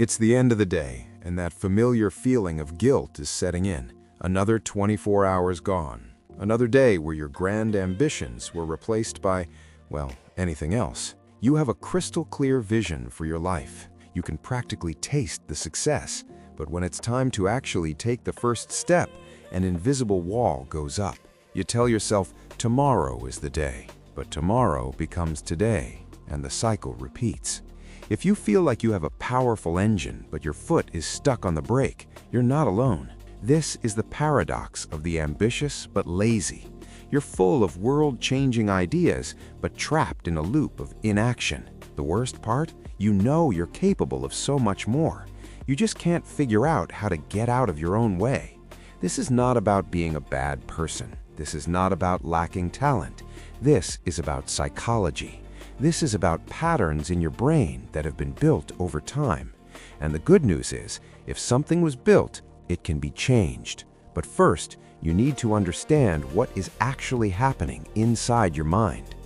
It's the end of the day, and that familiar feeling of guilt is setting in. Another 24 hours gone. Another day where your grand ambitions were replaced by, well, anything else. You have a crystal clear vision for your life. You can practically taste the success, but when it's time to actually take the first step, an invisible wall goes up. You tell yourself, tomorrow is the day, but tomorrow becomes today, and the cycle repeats. If you feel like you have a powerful engine, but your foot is stuck on the brake, you're not alone. This is the paradox of the ambitious but lazy. You're full of world-changing ideas, but trapped in a loop of inaction. The worst part? You know you're capable of so much more. You just can't figure out how to get out of your own way. This is not about being a bad person. This is not about lacking talent. This is about psychology. This is about patterns in your brain that have been built over time. And the good news is, if something was built, it can be changed. But first, you need to understand what is actually happening inside your mind.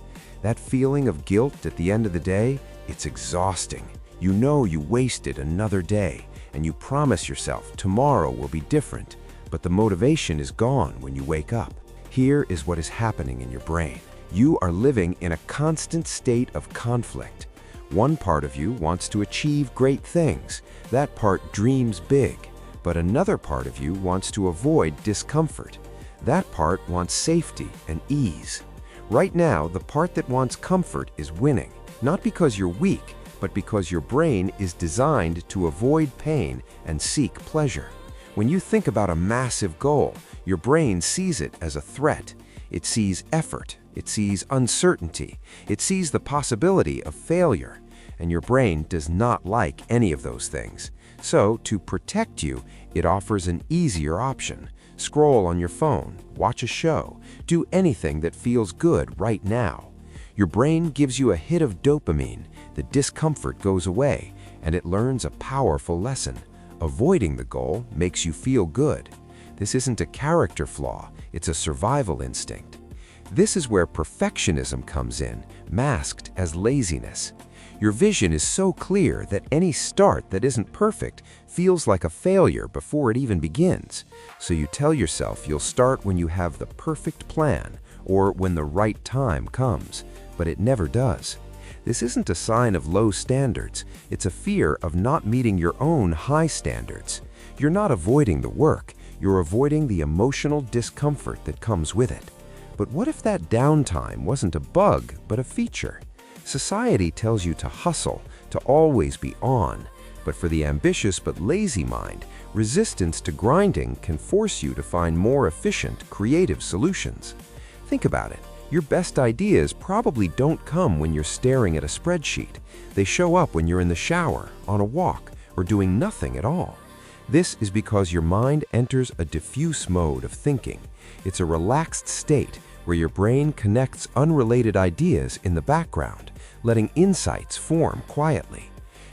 That feeling of guilt at the end of the day, it's exhausting. You know you wasted another day, and you promise yourself tomorrow will be different, but the motivation is gone when you wake up. Here is what is happening in your brain. You are living in a constant state of conflict. One part of you wants to achieve great things. That part dreams big. But another part of you wants to avoid discomfort. That part wants safety and ease. Right now, the part that wants comfort is winning, not because you're weak, but because your brain is designed to avoid pain and seek pleasure. When you think about a massive goal, your brain sees it as a threat. It sees effort. It sees uncertainty. It sees the possibility of failure. And your brain does not like any of those things. So, to protect you, it offers an easier option. Scroll on your phone, watch a show, do anything that feels good right now. Your brain gives you a hit of dopamine, the discomfort goes away, and it learns a powerful lesson. Avoiding the goal makes you feel good. This isn't a character flaw, it's a survival instinct. This is where perfectionism comes in, masked as laziness. Your vision is so clear that any start that isn't perfect feels like a failure before it even begins. So you tell yourself you'll start when you have the perfect plan or when the right time comes, but it never does. This isn't a sign of low standards, it's a fear of not meeting your own high standards. You're not avoiding the work, you're avoiding the emotional discomfort that comes with it. But what if that downtime wasn't a bug, but a feature? Society tells you to hustle, to always be on. But for the ambitious but lazy mind, resistance to grinding can force you to find more efficient, creative solutions. Think about it. Your best ideas probably don't come when you're staring at a spreadsheet. They show up when you're in the shower, on a walk, or doing nothing at all. This is because your mind enters a diffuse mode of thinking. It's a relaxed state where your brain connects unrelated ideas in the background, letting insights form quietly.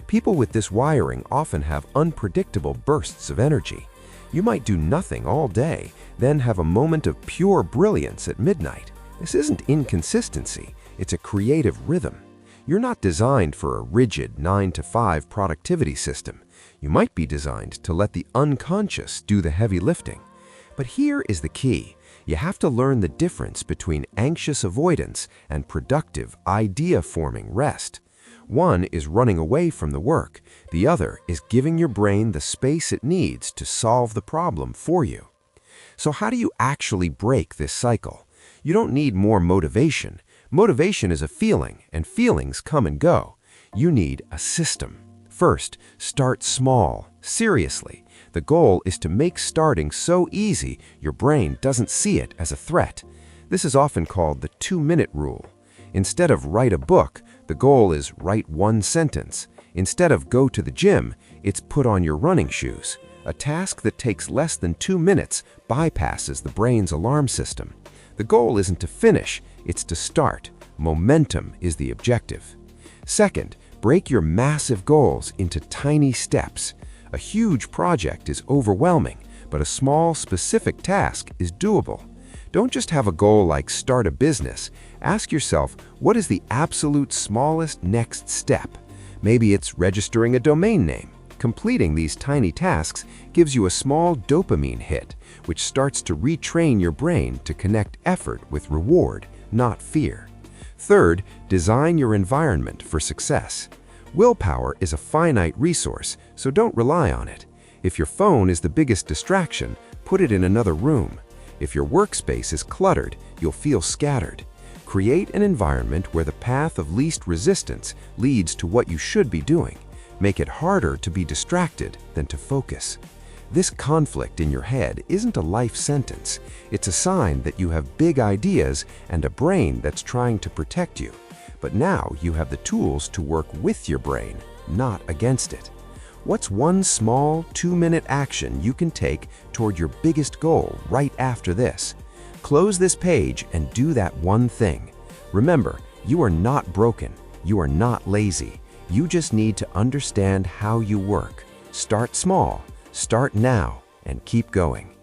People with this wiring often have unpredictable bursts of energy. You might do nothing all day, then have a moment of pure brilliance at midnight. This isn't inconsistency, it's a creative rhythm. You're not designed for a rigid 9-to-5 productivity system. You might be designed to let the unconscious do the heavy lifting. But here is the key. You have to learn the difference between anxious avoidance and productive, idea-forming rest. One is running away from the work. The other is giving your brain the space it needs to solve the problem for you. So how do you actually break this cycle? You don't need more motivation. Motivation is a feeling, and feelings come and go. You need a system. First, start small. Seriously. The goal is to make starting so easy your brain doesn't see it as a threat. This is often called the 2-minute rule. Instead of write a book, the goal is write one sentence. Instead of go to the gym, it's put on your running shoes. A task that takes less than 2 minutes bypasses the brain's alarm system. The goal isn't to finish, it's to start. Momentum is the objective. Second, break your massive goals into tiny steps. A huge project is overwhelming, but a small, specific task is doable. Don't just have a goal like start a business. Ask yourself, what is the absolute smallest next step? Maybe it's registering a domain name, Completing these tiny tasks gives you a small dopamine hit, which starts to retrain your brain to connect effort with reward, not fear. Third, design your environment for success. Willpower is a finite resource, so don't rely on it. If your phone is the biggest distraction, put it in another room. If your workspace is cluttered, you'll feel scattered. Create an environment where the path of least resistance leads to what you should be doing. Make it harder to be distracted than to focus. This conflict in your head isn't a life sentence. It's a sign that you have big ideas and a brain that's trying to protect you. But now you have the tools to work with your brain, not against it. What's one small 2-minute action you can take toward your biggest goal right after this? Close this page and do that one thing. Remember, you are not broken. You are not lazy. You just need to understand how you work. Start small, start now, and keep going.